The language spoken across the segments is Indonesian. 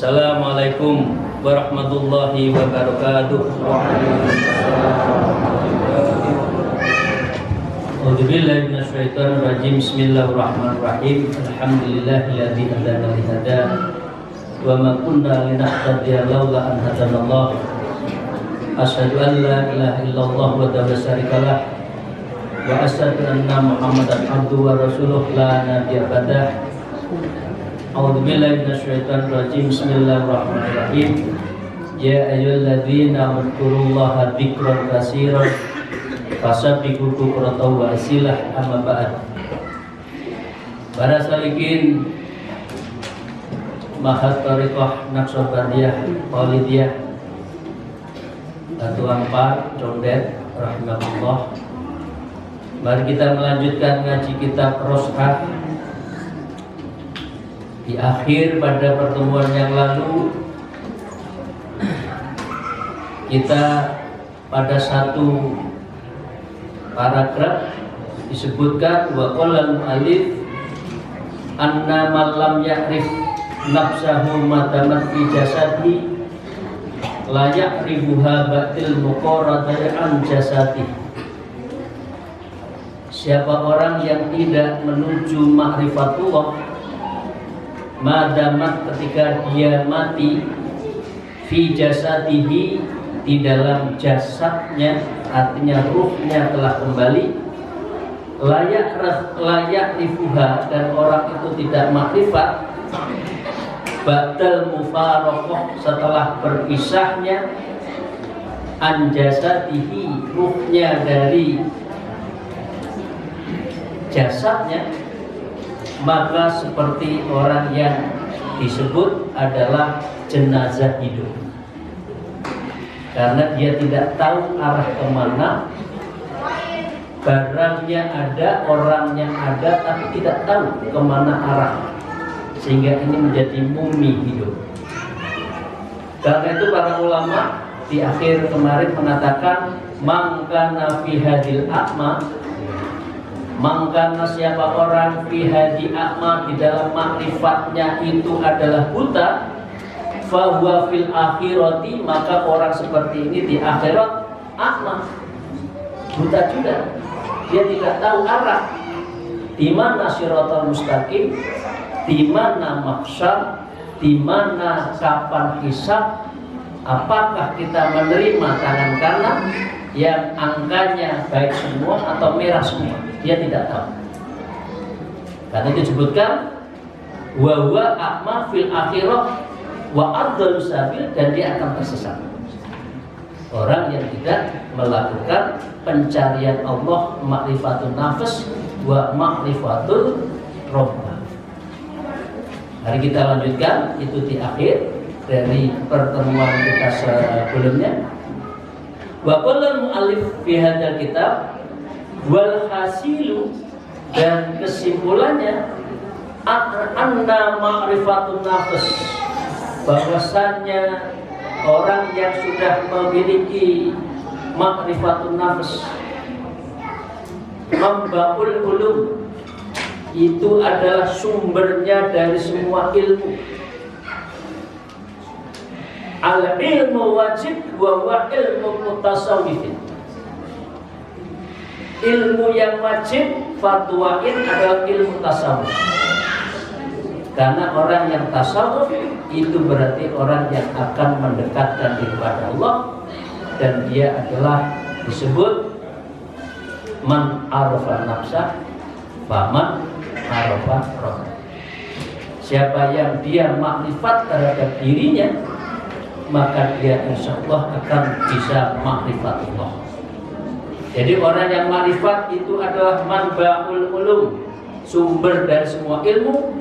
Assalamualaikum warahmatullahi wabarakatuh. A'udzubillahi minasyaitonir rajim. Bismillahirrahmanirrahim. Alhamdulillahilladzi hadana li hada wa ma kunna linahtadiya laula an hadanallah. Asyhadu an la ilaha illallah wa la syarika lah wa asyhadu anna Muhammadan abduhu wa rasuluh la nabiyya ba'dah. A'udzubillahi minasyaitonir rajim. Bismillahirrahmanirrahim. Ya ayyuhalladzina amanu dzikran katsiran fasabbihu bukratan wa asilah, amma ba'd. Para salikin Mahat Thariqah Naqsyabandiyah Khalidiyah Batu Ampar Condet rahimahullah. Mari kita melanjutkan ngaji kitab Roshah. Di akhir pada pertemuan yang lalu kita pada satu paragraf disebutkan wa qala al-mu'allif anna man lam ya'rif nafsahu madamat fi jasadi la ya'rifuha ba'dil muqarradati an jasadi. Siapa orang yang tidak menuju ma'rifatullah madamat ketika dia mati fi jasadihi di dalam jasadnya, artinya ruhnya telah kembali, layak rifuha, dan orang itu tidak makrifat ba'dal mufaraqah, setelah berpisahnya an jasadihi, ruhnya dari jasadnya, maka seperti orang yang disebut adalah jenazah hidup, karena dia tidak tahu arah kemana, barangnya ada, orangnya ada, tapi tidak tahu kemana arah, sehingga ini menjadi mumi hidup. Karena itu para ulama di akhir kemarin mengatakan mangkana fi hadil a'ma, mangkana siapa orang fi hadi a'ma, di dalam makrifatnya itu adalah buta, fahuwa fil akhirati, maka orang seperti ini di akhirat a'ma, buta juga, dia tidak tahu arah, di mana siratal mustaqim, di mana mahsyar, di mana kapan hisab, apakah kita menerima tangan kanan yang angkanya baik semua atau merah semua, dia tidak tahu. Karena itu disebutkan wa huwa a'ma fil akhirah wa ardhalu sabil, dan dia akan tersesat. Orang yang tidak melakukan pencarian Allah, ma'rifatun nafs wa ma'rifatul rabbah. Mari kita lanjutkan, itu di akhir dari pertemuan kita sebelumnya. Wa qala al-mu'allif fi hadzal kitab wal hasilu, dan kesimpulannya anna ma'rifatun nafs, bahwasannya orang yang sudah memiliki ma'rifatun nafs, mambaul ulum, itu adalah sumbernya dari semua ilmu. Al-ilmu wajib wa huwa ilmu mutasawwifin. Ilmu yang wajib fatwain adalah ilmu tasawuf. Karena orang yang tasawuf itu berarti orang yang akan mendekatkan diri kepada Allah, dan dia adalah disebut man arafa nafsah faman arafa rabbah. Siapa yang dia makrifat terhadap dirinya, maka dia insya Allah akan bisa ma'rifatullah. Jadi orang yang ma'rifat itu adalah manba'ul ulum, sumber dari semua ilmu,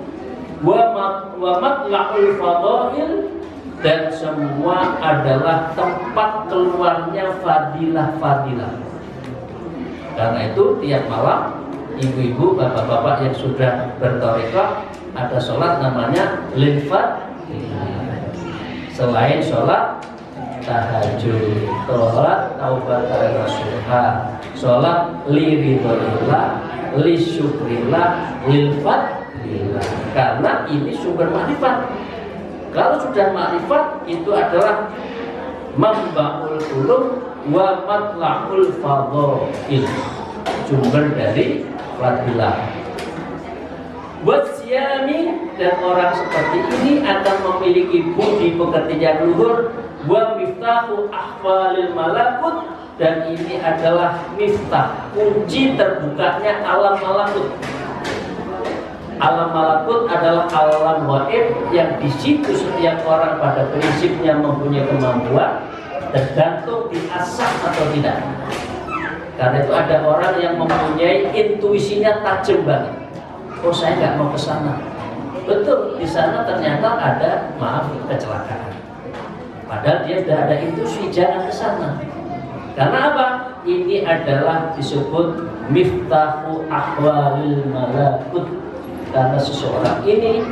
wa matla'ul fadail, dan semua adalah tempat keluarnya fadilah-fadilah. Karena itu tiap malam ibu-ibu, bapak-bapak yang sudah berthariqah, ada sholat namanya lilfat. Selain sholat tahajud, sholat taubatan nasuha, sholat liridulillah, lisyukrillah, lilfadlillah. Karena ini sumber makrifat. Kalau sudah makrifat itu adalah mambaul ulum wa matla'ul fadhail, sumber dari fadilah. Wasyami, dan orang seperti ini akan memiliki budi pekerti yang luhur. Wa miftahu ahwalil malakut, dan ini adalah miftah, kunci terbukanya alam malakut. Alam malakut adalah alam gaib yang di situ setiap orang pada prinsipnya mempunyai kemampuan, tergantung diasah atau tidak. Karena itu ada orang yang mempunyai intuisinya tajam banget. Oh, saya nggak mau ke sana. Betul, di sana ternyata ada, maaf, kecelakaan. Padahal dia sudah ada intuisi jangan ke sana. Karena apa? Ini adalah disebut miftahu ahwalil malakut. Karena seseorang ini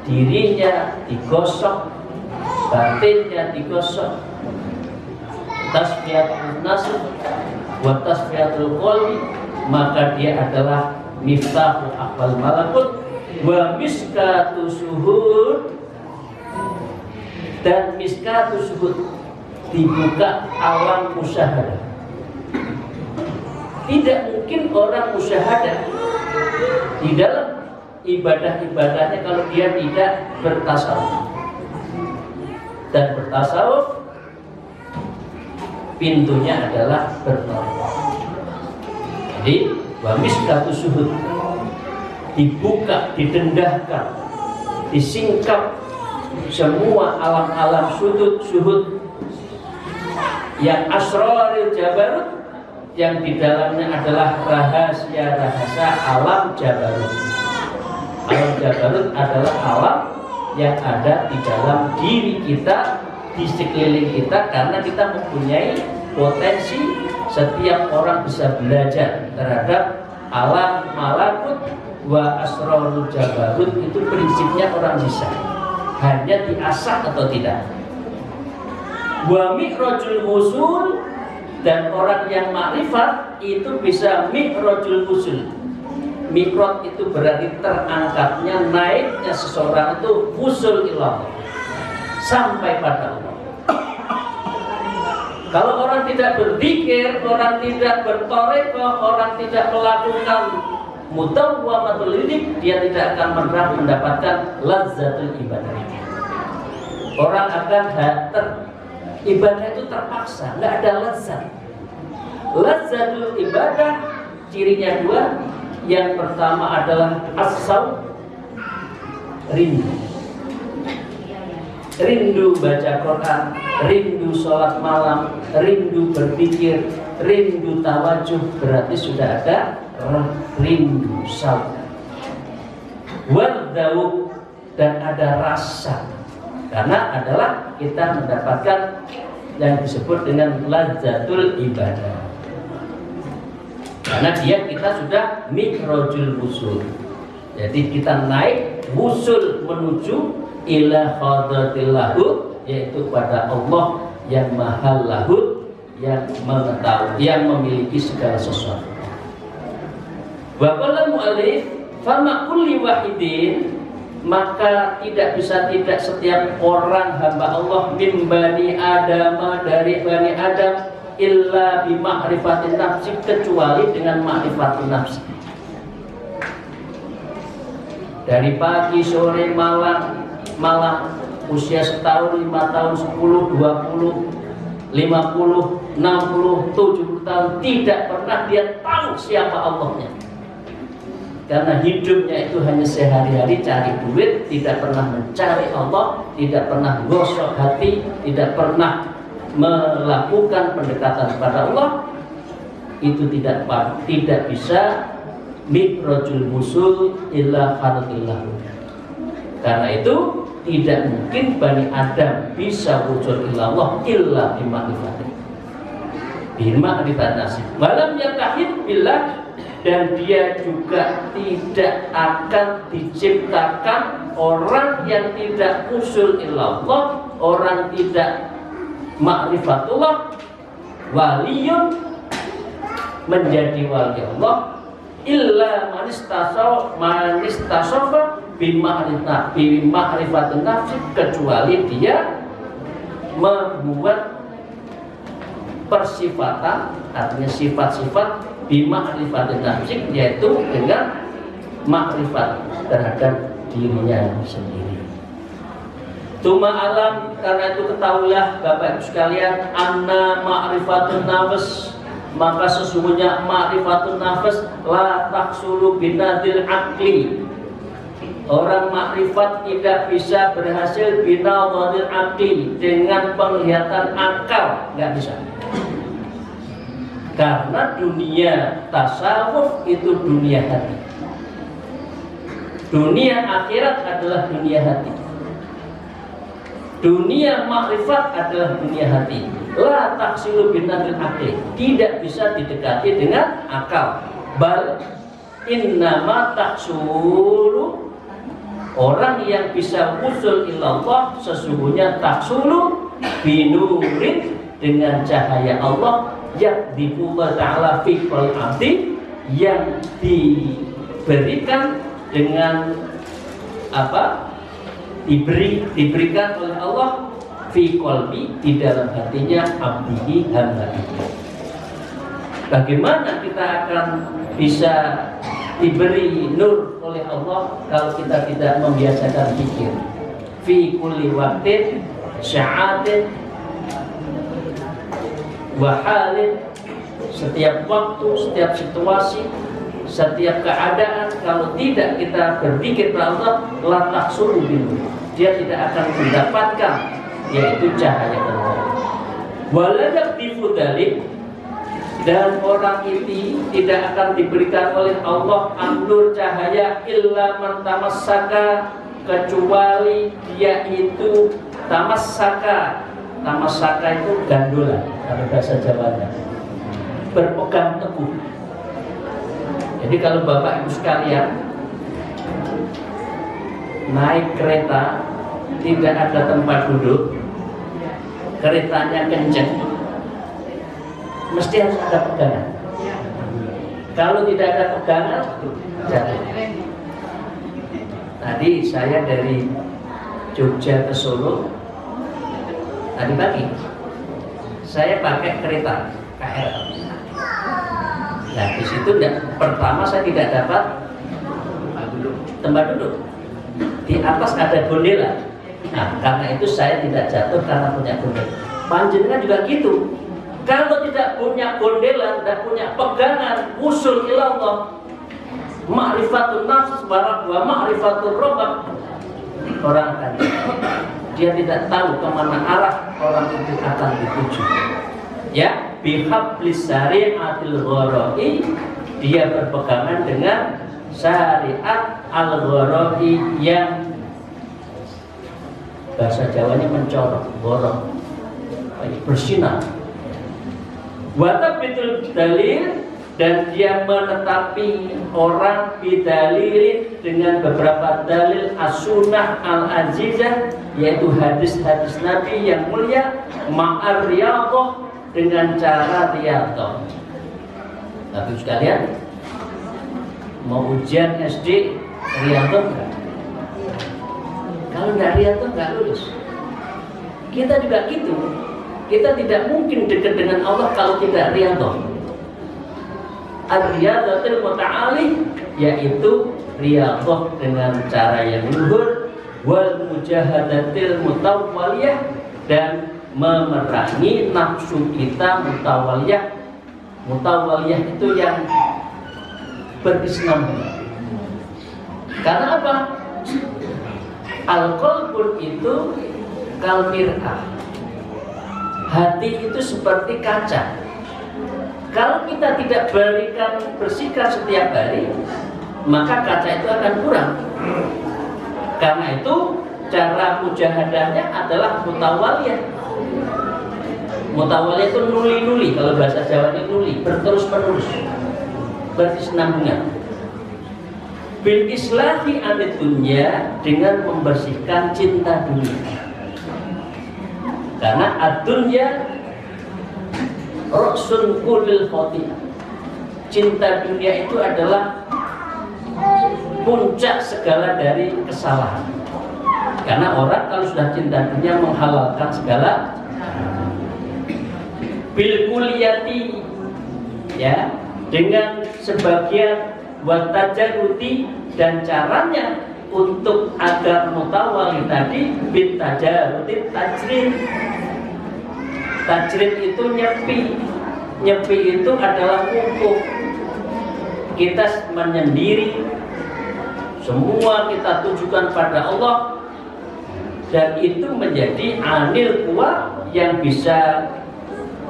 dirinya digosok, batinnya digosok, tasfiyatul nafs wa tasfiyatul qalbi, maka dia adalah miftahu ahwal malakut wa miskatu suhud, dan miskatu suhud dibuka alam musyahadah. Tidak mungkin orang musyahadah di dalam ibadah-ibadahnya kalau dia tidak bertasawuf. Dan bertasawuf pintunya adalah bertauhid. Jadi wa miskatu suhud dibuka, didendahkan, disingkap semua alam-alam suhud yang asraril jabarut, yang di dalamnya adalah rahasia-rahasia alam jabarut. Alam jabarut adalah alam yang ada di dalam diri kita, di sekeliling kita, karena kita mempunyai potensi. Setiap orang bisa belajar terhadap alam malakut wa asrarul jabarut. Itu prinsipnya orang bisa, hanya diasah atau tidak. Wa mi'rajul wusul, dan orang yang makrifat itu bisa mi'rajul wusul. Mi'raj itu berarti terangkatnya, naiknya seseorang itu wusul ilallah, sampai pada Allah. Kalau orang tidak berzikir, orang tidak bertarekah, orang tidak melakukan mutawwamatul lidik, dia tidak akan pernah mendapatkan lazzatul ibadah. Orang akan ibadah itu terpaksa, nggak ada lazat. Lazzatul ibadah cirinya dua. Yang pertama adalah as-saw, rindu. Rindu baca Quran, rindu sholat malam, rindu berpikir, rindu tawajuh, berarti sudah ada rindu saw. Wardawuk, dan ada rasa. Karena adalah kita mendapatkan yang disebut dengan lazzatul ibadah. Karena kita sudah mi'rajul wusul. Jadi kita naik wusul menuju ila hadratil lahud, yaitu pada Allah yang maha lahud, yang mengetahui, yang memiliki segala sesuatu. Wa qala mu'allif fama kulli wahidin, maka tidak bisa tidak setiap orang hamba Allah min bani Adam, dari bani Adam, illa bi ma'rifatin nafsi, kecuali dengan ma'rifatin nafsi. Dari pagi, sore, malam, usia setahun, 5 tahun, 10, 20, 50, 60, 70 tahun, tidak pernah dia tahu siapa Allahnya. Karena hidupnya itu hanya sehari-hari cari duit, tidak pernah mencari Allah, tidak pernah gosok hati, tidak pernah melakukan pendekatan kepada Allah. Itu tidak bisa mi'rajul wusul illa khalqillah. Karena itu tidak mungkin Bani Adam bisa wujud ilallah illa bima'rifatin, bima'rifat nasib. Walam yatahid billah, dan dia juga tidak akan diciptakan orang yang tidak usul ilallah, orang tidak ma'rifatullah, waliyun, menjadi wali Allah, illa manistasofa, bima'rifatun nafsi, kecuali dia membuat persifatan, artinya sifat-sifat bima'rifatun nafsi, yaitu dengan makrifat terhadap dirinya sendiri. Tuma alam, karena itu ketahuilah Bapak Ibu sekalian, anna ma'rifatun nafs, maka sesungguhnya ma'rifatun nafs la taksulu binadil akli. Orang makrifat tidak bisa berhasil binadil akli, dengan penglihatan akal, nggak bisa. Karena dunia tasawuf itu dunia hati. Dunia akhirat adalah dunia hati. Dunia makrifat adalah dunia hati. La taksilu binadil akli, tidak bisa didekati dengan akal. Bal innama taksulu, orang yang bisa usul ilallah sesungguhnya taksulu binurin, dengan cahaya Allah yang diberikan ta'ala fi qalbi abdi, yang diberikan dengan apa? Diberikan oleh Allah fi qalbi, di dalam hatinya abdihi, hamba itu. Bagaimana kita akan bisa diberi nur oleh Allah kalau kita tidak membiasakan zikir? Fi kulli waqtin sya'atin wa halin, setiap waktu, setiap situasi, setiap keadaan, kalau tidak kita berzikir kepada Allah, la taksuru bihi, dia tidak akan mendapatkan yaitu cahaya Allah. Wala yakdifu dzalik, dan orang itu tidak akan diberikan oleh Allah an-nur, cahaya, illa man tamassaka, kecuali dia itu tamassaka. Tamassaka itu gandolan kalau bahasa Jawanya, berpegang teguh. Jadi kalau Bapak Ibu sekalian naik kereta, tidak ada tempat duduk, keretanya kenceng, mesti harus ada pegangan. Kalau tidak ada pegangan, jatuh. Tadi saya dari Jogja ke Solo, tadi pagi saya pakai kereta KRL. Nah di situ pertama saya tidak dapat tempat duduk. Di atas ada gondela. Nah karena itu saya tidak jatuh karena punya gondela. Panjenengan juga gitu. Kalau tidak punya gondela, tidak punya pegangan, usul ilallah, ma'rifatun nafs wa ma'rifatul rabb, orang akan dia tidak tahu kemana arah orang itu akan dituju. Ya, bihablis syari'atil ghara'i, dia berpegangan dengan syariat al-ghara'i yang bahasa Jawanya mencorok, borong, bersinar. Wa tabitul dalil, dan dia menetapi orang bidalilin, dengan beberapa dalil as-sunnah al-azizah, yaitu hadis-hadis Nabi yang mulia, ma'ar riyadhah, dengan cara riyadhah. Tapi sekalian, mau ujian SD riyadhah enggak? Kalau enggak riyadhah enggak lulus. Kita juga gitu. Kita tidak mungkin dekat dengan Allah kalau tidak riyadhah. Ar-riyadhatul muta'ali, yaitu riyadhah dengan cara yang luhur, wal mujahadatil mutawwaliyah, dan memerangi nafsu kita mutawwaliyah. Mutawwaliyah itu yang berkesinambungan. Karena apa? Al-qalbun itu kalmir'ah. Hati itu seperti kaca. Kalau kita tidak berikan bersihkan setiap hari, maka kaca itu akan kurang. Karena itu cara mujahadahnya adalah mutawaliyah. Mutawaliyah itu nuli-nuli, kalau bahasa Jawa itu nuli, berterus-menerus, berkesinambungan. Bil islahi anid dunya, dengan membersihkan cinta dunia. Karena ad-dunya ra'sun kullil khati'ah. Cinta dunia itu adalah puncak segala dari kesalahan. Karena orang kalau sudah cinta dunia menghalalkan segala bil kuliyati, ya, dengan sebagian watajaruti, dan caranya untuk agar mutawali tadi bin tajaruti tajrid. Tajrid itu nyepi itu adalah wukuf. Kita menyendiri, semua kita tujukan pada Allah, dan itu menjadi anil kuat yang bisa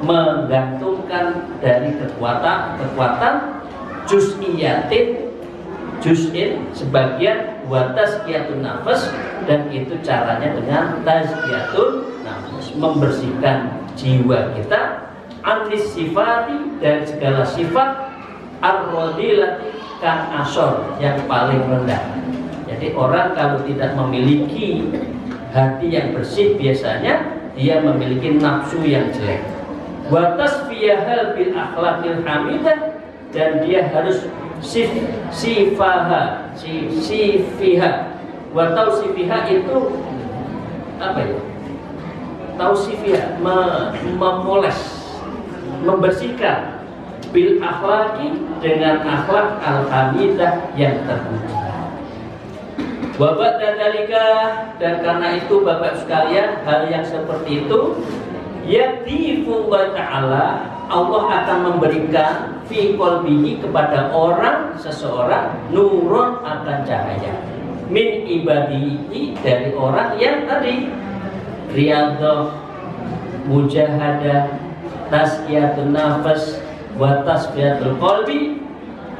menggantungkan dari kekuatan juz'in sebagian wa tazkiyatun nafas, dan itu caranya dengan tazkiyatun nafas, membersihkan jiwa kita anis sifati, dari segala sifat ar-radilati kan asor, yang paling rendah. Jadi orang kalau tidak memiliki hati yang bersih, biasanya dia memiliki nafsu yang jelek. Wa tasfiyahal bil akhlaqil hamidah, dan dia harus sifiha. Wa tausifiha itu apa ya? Tausifiha, memoles, membersihkan, bil akhlaqi, dengan akhlak al-hamidah yang terpuji. Wa ba'da dzalika, dan karena itu Bapak sekalian, hal yang seperti itu yatifu wa ta'ala, Allah akan memberikan fi qalbihi, kepada seseorang nurun, akan cahaya, min ibadihi, dari orang yang tadi riyadhah, mujahadah, tazkiyatun nafas, wa tasfiyatul qalbi,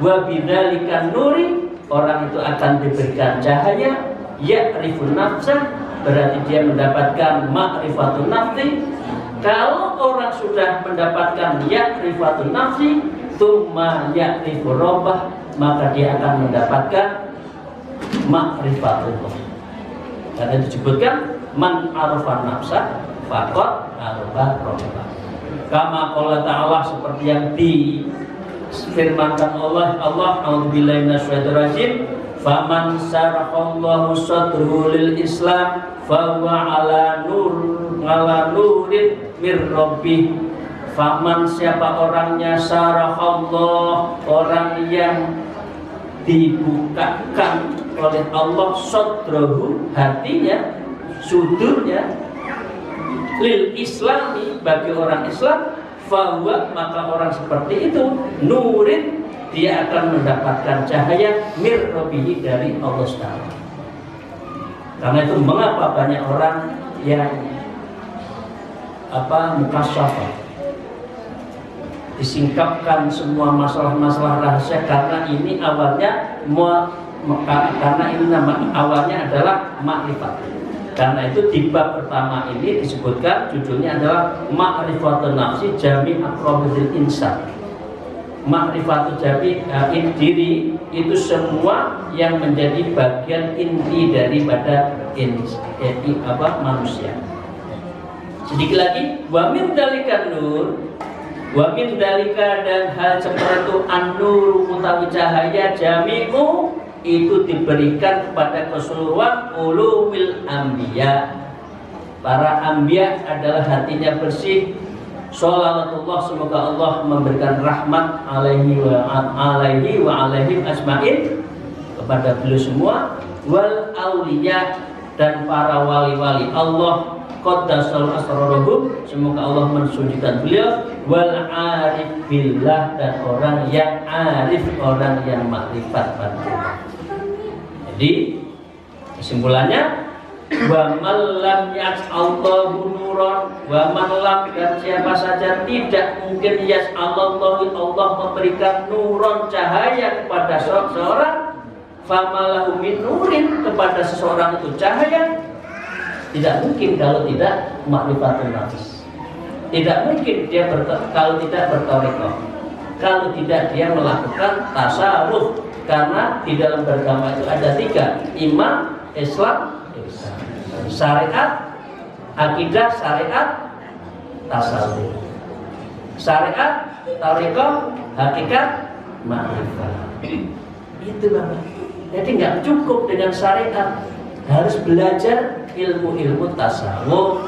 wa bidzalika nuri, orang itu akan diberikan cahaya, ya'rifun nafsah, berarti dia mendapatkan ma'rifatun nafsi. Kalau orang sudah mendapatkan ya'rifatun nafsi, tsumma ya'rifur rabbah, maka dia akan mendapatkan ma'rifatullah. Karena disebutkan man arafan nafsah faqad arafa rabbah. Kama qala ta'ala, seperti yang difirmankan Allah, a'udzubillahi minasyaitonir rajim, faman syarahallahu sadrahu lil Islam fahuwa ala nurin mir rabbih. Faman, siapa orangnya, syarahallah, orang yang dibukakan oleh Allah, sadrahu, hatinya, sudurnya, lil Islami, bagi orang Islam, fahuwa, maka orang seperti itu nurin, dia akan mendapatkan cahaya mir rabbihi, dari Allah Subhanahu. Karena itu mengapa banyak orang yang mukasyafah, disingkapkan semua masalah-masalah rahasia, karena ini awalnya awalnya adalah makrifat. Karena itu di bab pertama ini disebutkan, judulnya adalah ma'rifatun nafsi jami' aqrabil insan. Ma'rifatun jami' diri itu semua yang menjadi bagian inti daripada manusia. Sedikit lagi, wa min dzalika nur, wa min dzalika, dan hal seperti itu an-nur, utawi cahaya, jami'u, itu diberikan kepada keseluruhan ulumil anbiya. Para anbiya adalah hatinya bersih. Sholawatullah, semoga Allah memberikan rahmat alaihi wa alaihim asma'in, kepada beliau semua. Wal auliya, dan para wali-wali Allah, qaddasal asrarahum, semoga Allah mensucikan beliau. Wal arif billah, dan orang yang arif, orang yang makrifat pada Allah. Jadi kesimpulannya, wa man lam yas'allahu nuran, wa man lam, dan siapa saja tidak mungkin yas'allahu, Allah memberikan nuron, cahaya, kepada seseorang, famalahu min nurin, kepada seseorang itu cahaya, tidak mungkin kalau tidak ma'rifatun nafs. Tidak mungkin dia kalau tidak bertarekah, kalau tidak dia melakukan tasawuf. Karena di dalam beragama itu ada 3: iman, Islam, syariat, akidah, syariat, tasawuf. Syariat, tarekah, hakikat, ma'rifah. Itu Bapak. Jadi nggak cukup dengan syariat, harus belajar ilmu-ilmu tasawuf.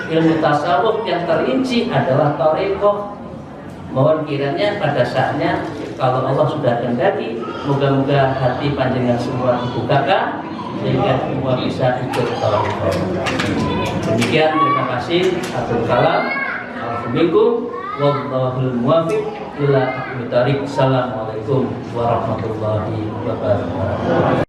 Ilmu tasawuf yang terinci adalah thariqah. Mohon kiranya pada saatnya kalau Allah sudah kehendaki, moga-moga hati panjenengan semua dibukakan sehingga semua bisa ikut thariqah. Demikian, terima kasih. Abdul Kalam. Assalamualaikum wallahul muwaffiq ila aqwamit thariq. Assalamualaikum warahmatullahi wabarakatuh.